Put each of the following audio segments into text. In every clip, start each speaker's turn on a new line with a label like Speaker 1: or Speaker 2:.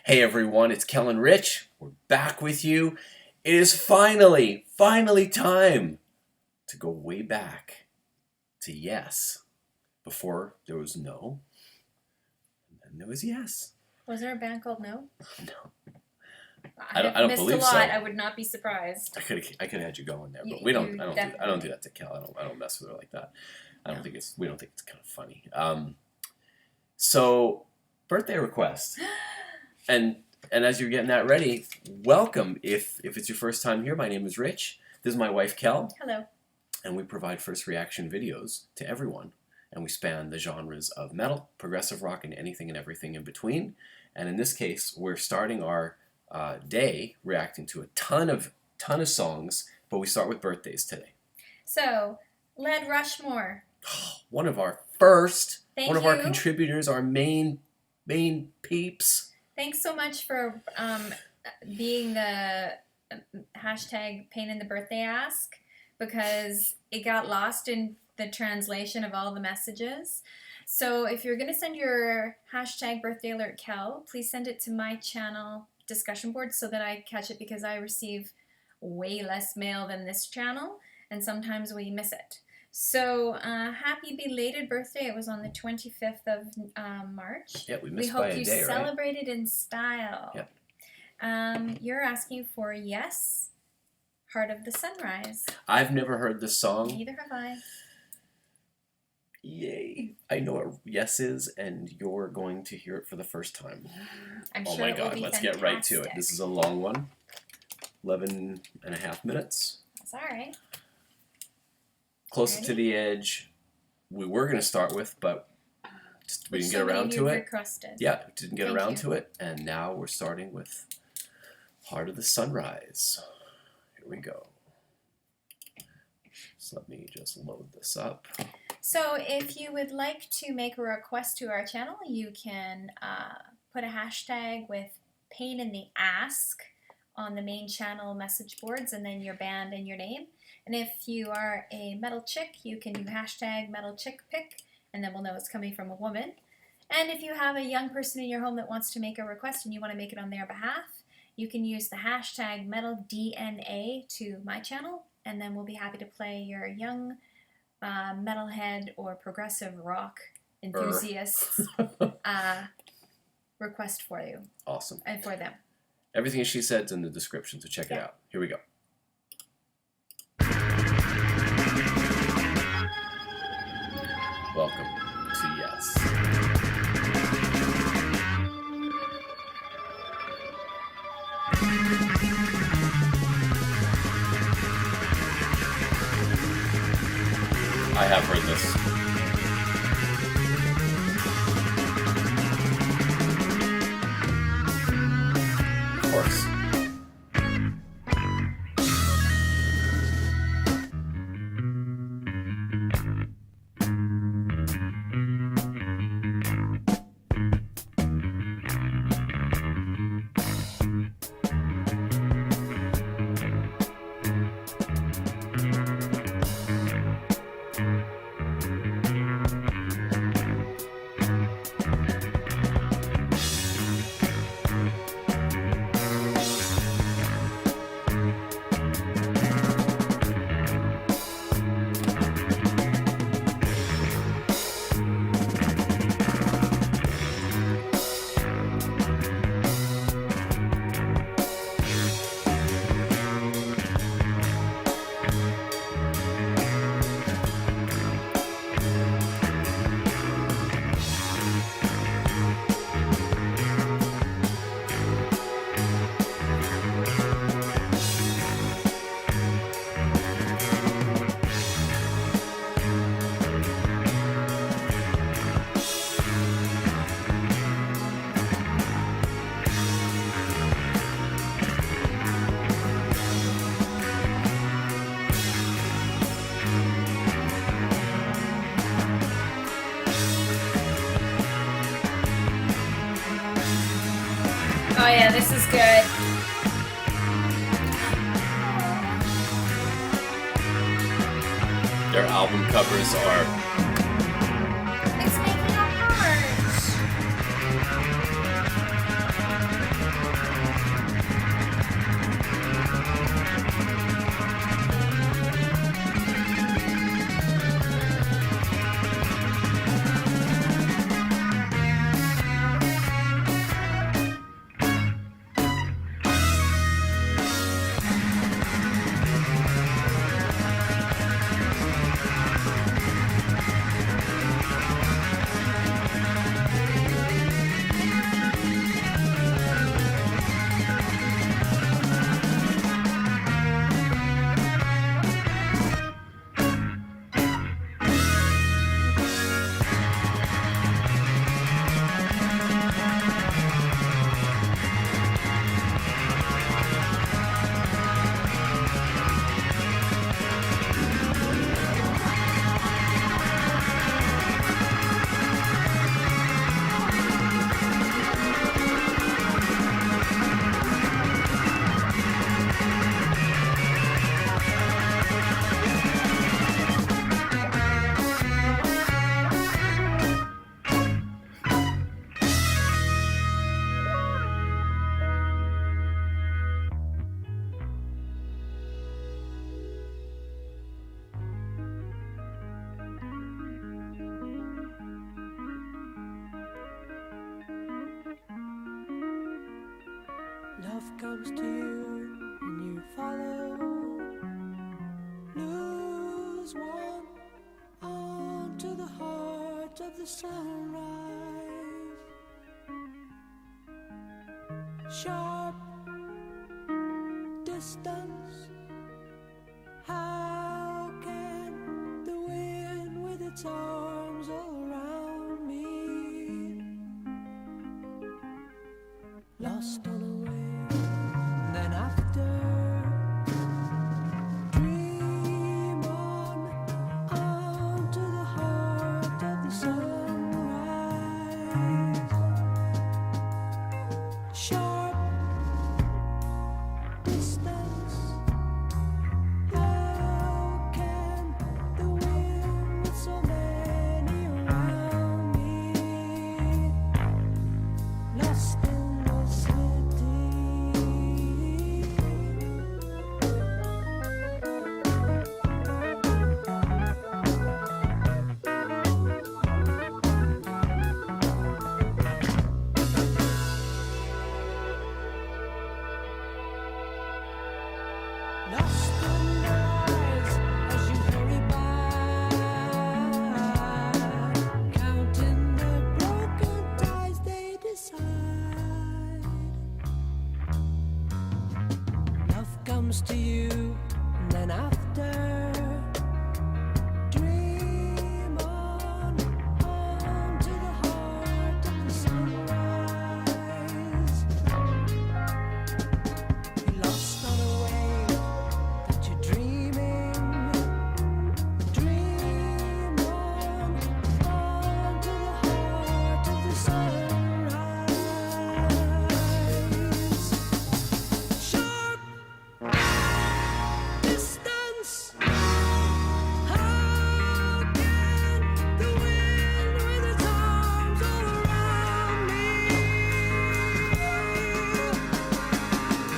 Speaker 1: Hey everyone, it's Kel-n-Rich. We're back with you. It is finally time to go way back to yes. Before there was no, and then there was yes.
Speaker 2: Was there a band called No?
Speaker 1: No.
Speaker 2: I
Speaker 1: don't
Speaker 2: missed
Speaker 1: believe
Speaker 2: a lot.
Speaker 1: so.
Speaker 2: I would not be surprised.
Speaker 1: I could have had you going there, but
Speaker 2: You-
Speaker 1: we don't.
Speaker 2: you
Speaker 1: I don't
Speaker 2: definitely-
Speaker 1: do that to Kel. I don't mess with her like that. We don't think it's kind of funny. So birthday request. And as you're getting that ready, welcome. If it's your first time here, my name is Rich. This is my wife, Kel.
Speaker 2: Hello.
Speaker 1: And we provide first reaction videos to everyone. And we span the genres of metal, progressive rock, and anything and everything in between. And in this case, we're starting our day reacting to a ton of songs, but we start with birthdays today.
Speaker 2: So, Led Rushmore.
Speaker 1: One of our first,
Speaker 2: Thank
Speaker 1: one of our
Speaker 2: you.
Speaker 1: contributors, our main peeps.
Speaker 2: Thanks so much for being the hashtag pain in the birthday ask, because it got lost in the translation of all the messages. So if you're going to send your hashtag birthday alert Kel, please send it to my channel discussion board so that I catch it, because I receive way less mail than this channel and sometimes we miss it. So happy belated birthday. It was on the 25th of March.
Speaker 1: Yeah, we missed
Speaker 2: hope
Speaker 1: by a
Speaker 2: you
Speaker 1: day, right?
Speaker 2: celebrated in style.
Speaker 1: Yep.
Speaker 2: You're asking for Yes, Heart of the Sunrise.
Speaker 1: I've never heard this song.
Speaker 2: Neither have I.
Speaker 1: Yay. I know what yes is, and you're going to hear it for the first time.
Speaker 2: I'm
Speaker 1: Oh
Speaker 2: sure
Speaker 1: my
Speaker 2: it will
Speaker 1: god,
Speaker 2: be
Speaker 1: let's get right to it.
Speaker 2: fantastic.
Speaker 1: This is a long one. 11 and a half minutes.
Speaker 2: That's all right.
Speaker 1: Closer to
Speaker 2: Ready?
Speaker 1: the edge. We were going to start with, but we didn't get around to it.
Speaker 2: Requested.
Speaker 1: Yeah, didn't get
Speaker 2: Thank
Speaker 1: around
Speaker 2: you.
Speaker 1: to it, and now we're starting with Heart of the Sunrise. Here we go. So let me just load this up.
Speaker 2: So if you would like to make a request to our channel, you can put a hashtag with pain in the ask on the main channel message boards, and then your band and your name. And if you are a metal chick, you can do hashtag metal chick pick, and then we'll know it's coming from a woman. And if you have a young person in your home that wants to make a request and you want to make it on their behalf, you can use the hashtag metal DNA to my channel, and then we'll be happy to play your young metalhead or progressive rock enthusiasts request for you.
Speaker 1: Awesome.
Speaker 2: And for them.
Speaker 1: Everything she said's in the description, so check it out. Here we go. Welcome to Yes. I have heard this. Of course.
Speaker 2: Oh yeah, this is good.
Speaker 1: Their album covers are
Speaker 2: It's making a heart.
Speaker 3: Love comes to you and you follow. Lose one onto the heart of the sunrise. Sharp distance. How can the wind with its arms all around me? Lost on a wave, then after, dream on to the heart of the sunrise. Sharp distance. How can the wind with so many around me? Lost in the city. Lost in your eyes as you hurry by, counting the broken ties they decide. Love comes to you, and then after, dream on to the heart of the sunrise. You're lost on a wave that you're dreaming. Dream on to the heart of the sunrise. Sharp distance. How can the wind with its arms all around me?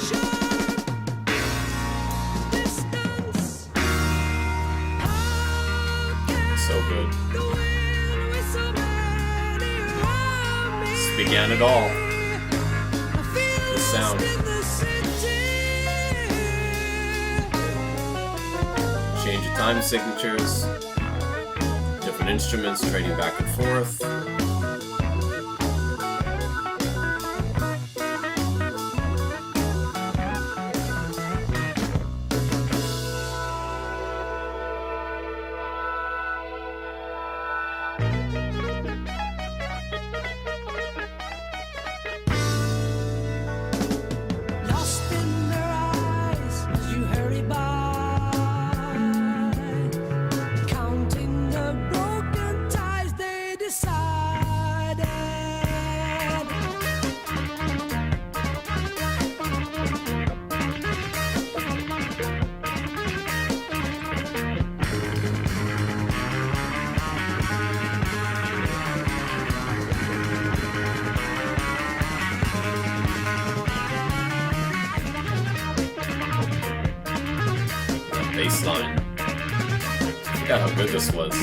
Speaker 3: Sharp distance. How can
Speaker 1: So good.
Speaker 3: the wind with so many around me?
Speaker 1: This began it all.
Speaker 3: I feel
Speaker 1: The sound.
Speaker 3: lost in the city.
Speaker 1: Change of time signatures, different instruments trading back and forth.
Speaker 3: Lost in their eyes as you hurry by, counting the broken ties they decided.
Speaker 1: Bass line. I forgot how good this was.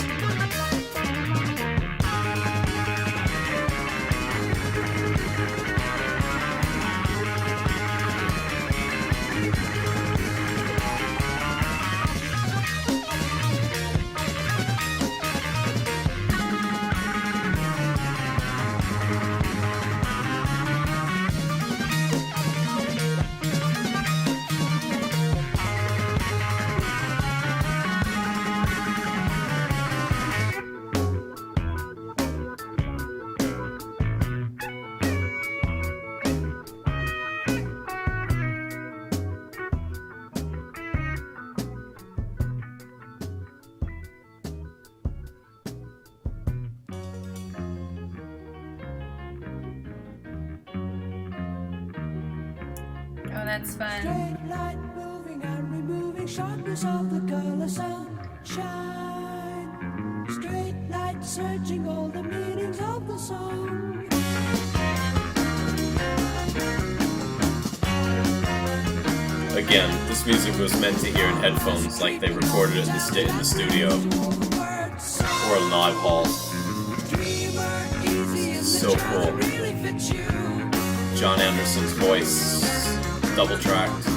Speaker 2: Oh, that's fun.
Speaker 3: Straight light moving and removing sharpness of the color sunshine. Straight light searching all the meanings of the song.
Speaker 1: Again, this music was meant to hear in headphones like they recorded it in the studio or a live hall. So cool. John Anderson's voice, double tracked.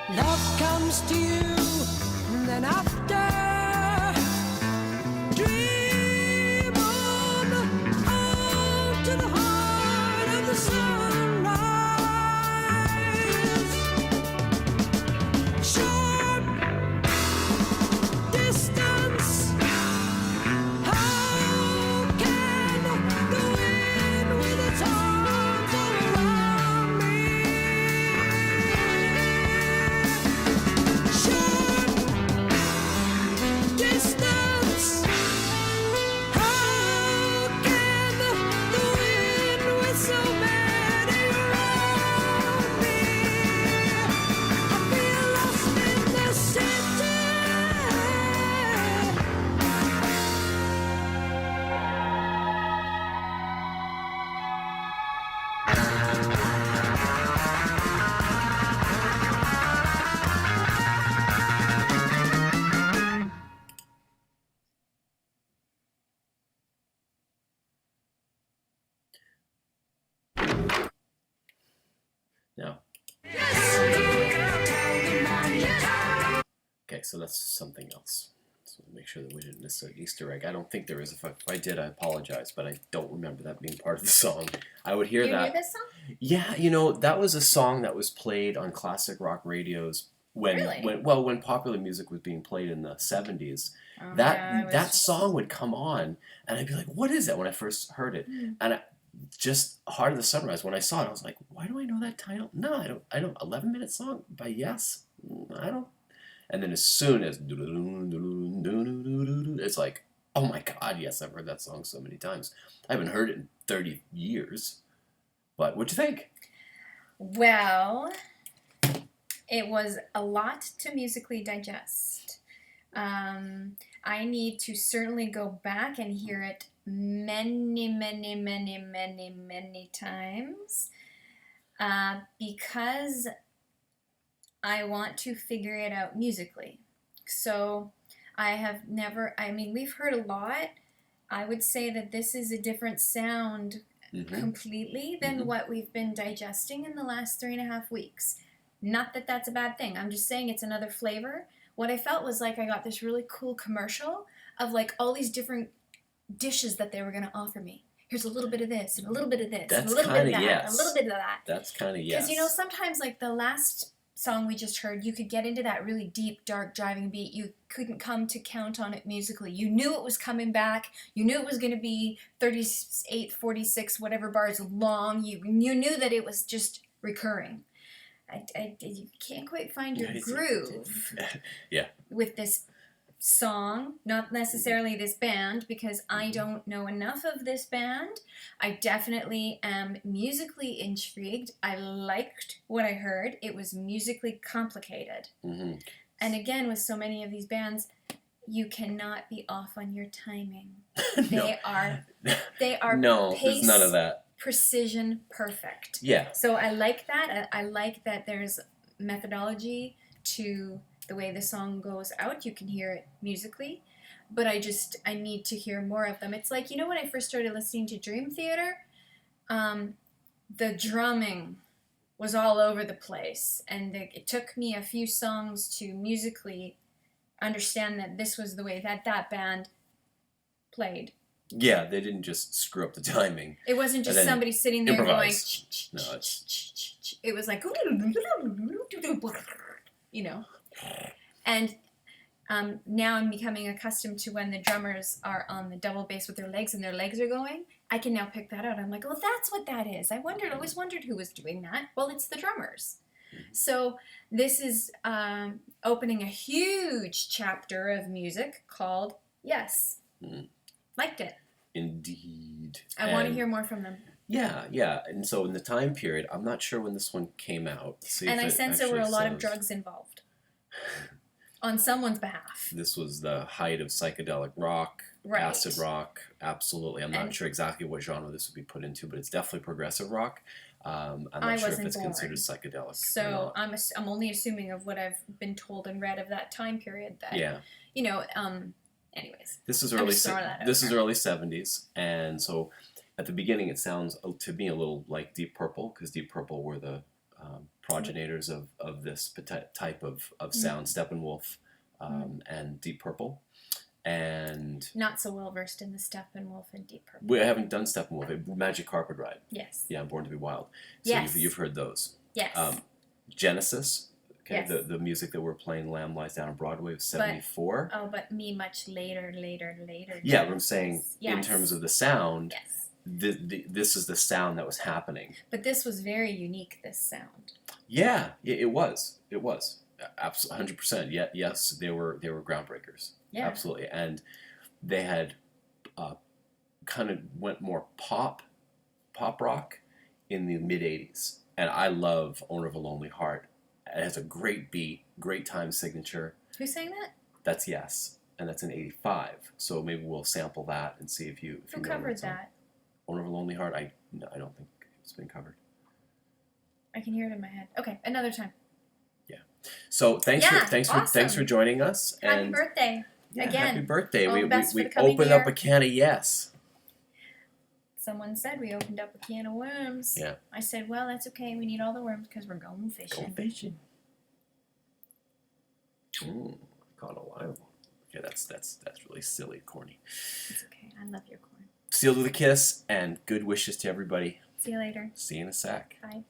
Speaker 3: Love comes to you, and then after, dream on out to the heart of the sunrise. Short distance, how can the wind with its arms all around me? Short distance, how can the wind with so many around me? I feel lost in the city.
Speaker 1: Now, okay, so that's something else. So make sure that we didn't miss an Easter egg. I don't think there is. If I did, I apologize, but I don't remember that being part of the song. I would hear
Speaker 2: You
Speaker 1: that.
Speaker 2: hear this song?
Speaker 1: Yeah, that was a song that was played on classic rock radios
Speaker 2: Really?
Speaker 1: when popular music was being played in the 70s.
Speaker 2: Oh,
Speaker 1: That
Speaker 2: yeah, I was
Speaker 1: that
Speaker 2: just-
Speaker 1: song would come on, and I'd be like, "What is that?" When I first heard it,
Speaker 2: Mm.
Speaker 1: and just Heart of the Sunrise. When I saw it, I was like, "Why do I know that title?" No, I don't. 11-minute song by Yes. I don't. And then as soon as it's like, oh my God, yes, I've heard that song so many times. I haven't heard it in 30 years. But what'd you think?
Speaker 2: Well, it was a lot to musically digest. I need to certainly go back and hear it many, many, many, many, many times because I want to figure it out musically. So we've heard a lot. I would say that this is a different sound completely than
Speaker 1: Mhm.
Speaker 2: what we've been digesting in the last 3.5 weeks. Not that that's a bad thing. I'm just saying it's another flavor. What I felt was like I got this really cool commercial of like all these different dishes that they were going to offer me. Here's a little bit of this and a little bit of this and
Speaker 1: That's
Speaker 2: a little bit of
Speaker 1: kinda
Speaker 2: that
Speaker 1: yes.
Speaker 2: and a little bit of that.
Speaker 1: That's kind of yes.
Speaker 2: Because sometimes like the last song we just heard, you could get into that really deep, dark, driving beat. You couldn't come to count on it musically. You knew it was coming back. You knew it was going to be 38, 46, whatever bars long. You knew that it was just recurring. You can't quite find your groove
Speaker 1: Yeah.
Speaker 2: with this song, not necessarily this band, because I don't know enough of this band. I definitely am musically intrigued. I liked what I heard. It was musically complicated.
Speaker 1: Mm-hmm.
Speaker 2: And again, with so many of these bands, you cannot be off on your timing.
Speaker 1: No.
Speaker 2: They are
Speaker 1: No,
Speaker 2: pace,
Speaker 1: there's none of that.
Speaker 2: precision perfect.
Speaker 1: Yeah.
Speaker 2: So I like that. I like that there's methodology to the way the song goes out. You can hear it musically, but I need to hear more of them. It's like, when I first started listening to Dream Theater, the drumming was all over the place, and it took me a few songs to musically understand that this was the way that band played.
Speaker 1: Yeah, they didn't just screw up the timing.
Speaker 2: It wasn't just
Speaker 1: And then
Speaker 2: somebody sitting there
Speaker 1: improvise.
Speaker 2: going,
Speaker 1: No, it's
Speaker 2: it was like, and now I'm becoming accustomed to when the drummers are on the double bass with their legs and their legs are going, I can now pick that out. I'm like, well, that's what that is. I always wondered who was doing that. Well, it's the drummers. So this is opening a huge chapter of music called Yes. Liked it.
Speaker 1: Indeed.
Speaker 2: I want to
Speaker 1: And-
Speaker 2: hear more from them.
Speaker 1: Yeah. And so in the time period, I'm not sure when this one came out. Let's see
Speaker 2: And
Speaker 1: if
Speaker 2: I
Speaker 1: it
Speaker 2: sense there were a
Speaker 1: actually
Speaker 2: lot of
Speaker 1: says.
Speaker 2: drugs involved on someone's behalf.
Speaker 1: This was the height of psychedelic rock,
Speaker 2: Right.
Speaker 1: acid rock. Absolutely. I'm not
Speaker 2: And-
Speaker 1: sure exactly what genre this would be put into, but it's definitely progressive rock. I'm
Speaker 2: I
Speaker 1: not sure if
Speaker 2: wasn't
Speaker 1: it's
Speaker 2: born.
Speaker 1: considered psychedelic. or
Speaker 2: So
Speaker 1: not.
Speaker 2: I'm only assuming of what I've been told and read of that time period that,
Speaker 1: Yeah.
Speaker 2: you know, anyways.
Speaker 1: This is
Speaker 2: I'm
Speaker 1: early.
Speaker 2: just throwing that out
Speaker 1: This is
Speaker 2: there.
Speaker 1: early '70s, and so at the beginning it sounds to me a little like Deep Purple, because Deep Purple were the progenitors of this type of sound, Steppenwolf and Deep Purple, and
Speaker 2: Not so well versed in the Steppenwolf and Deep Purple.
Speaker 1: we haven't done Steppenwolf. Magic Carpet Ride,
Speaker 2: Yes.
Speaker 1: yeah, Born to Be Wild. So
Speaker 2: Yes.
Speaker 1: you've heard those.
Speaker 2: Yes.
Speaker 1: Genesis. Okay,
Speaker 2: Yes.
Speaker 1: the music that we're playing, Lamb Lies Down on Broadway, was '74.
Speaker 2: But me much later.
Speaker 1: Yeah, but I'm saying in
Speaker 2: Yes.
Speaker 1: terms of the sound.
Speaker 2: Yes.
Speaker 1: This is the sound that was happening.
Speaker 2: But this was very unique, this sound.
Speaker 1: Yeah, it was. It was. Absolutely, 100%. Yeah, yes, they were groundbreakers.
Speaker 2: Yeah.
Speaker 1: Absolutely, and they had kind of went more pop rock in the mid '80s, and I love "Owner of a Lonely Heart." It has a great beat, great time signature.
Speaker 2: Who's saying that?
Speaker 1: That's Yes, and that's in '85. So maybe we'll sample that and see if you
Speaker 2: Who
Speaker 1: know
Speaker 2: covered
Speaker 1: that song.
Speaker 2: that?
Speaker 1: "Owner of a Lonely Heart." I don't think it's been covered.
Speaker 2: I can hear it in my head. Okay, another time.
Speaker 1: So thanks
Speaker 2: Yeah,
Speaker 1: for
Speaker 2: awesome.
Speaker 1: joining us.
Speaker 2: Happy
Speaker 1: And
Speaker 2: birthday.
Speaker 1: yeah,
Speaker 2: again.
Speaker 1: happy birthday.
Speaker 2: All
Speaker 1: We
Speaker 2: the best for
Speaker 1: we
Speaker 2: the coming
Speaker 1: opened
Speaker 2: year.
Speaker 1: up a can of Yes.
Speaker 2: Someone said we opened up a can of worms.
Speaker 1: Yeah.
Speaker 2: I said, well, that's okay. We need all the worms because we're going fishing.
Speaker 1: Go fishing. Caught a live one. Okay, that's really silly, corny.
Speaker 2: It's okay. I love your corn.
Speaker 1: Sealed with a kiss and good wishes to everybody.
Speaker 2: See you later.
Speaker 1: See you in a sec.
Speaker 2: Bye.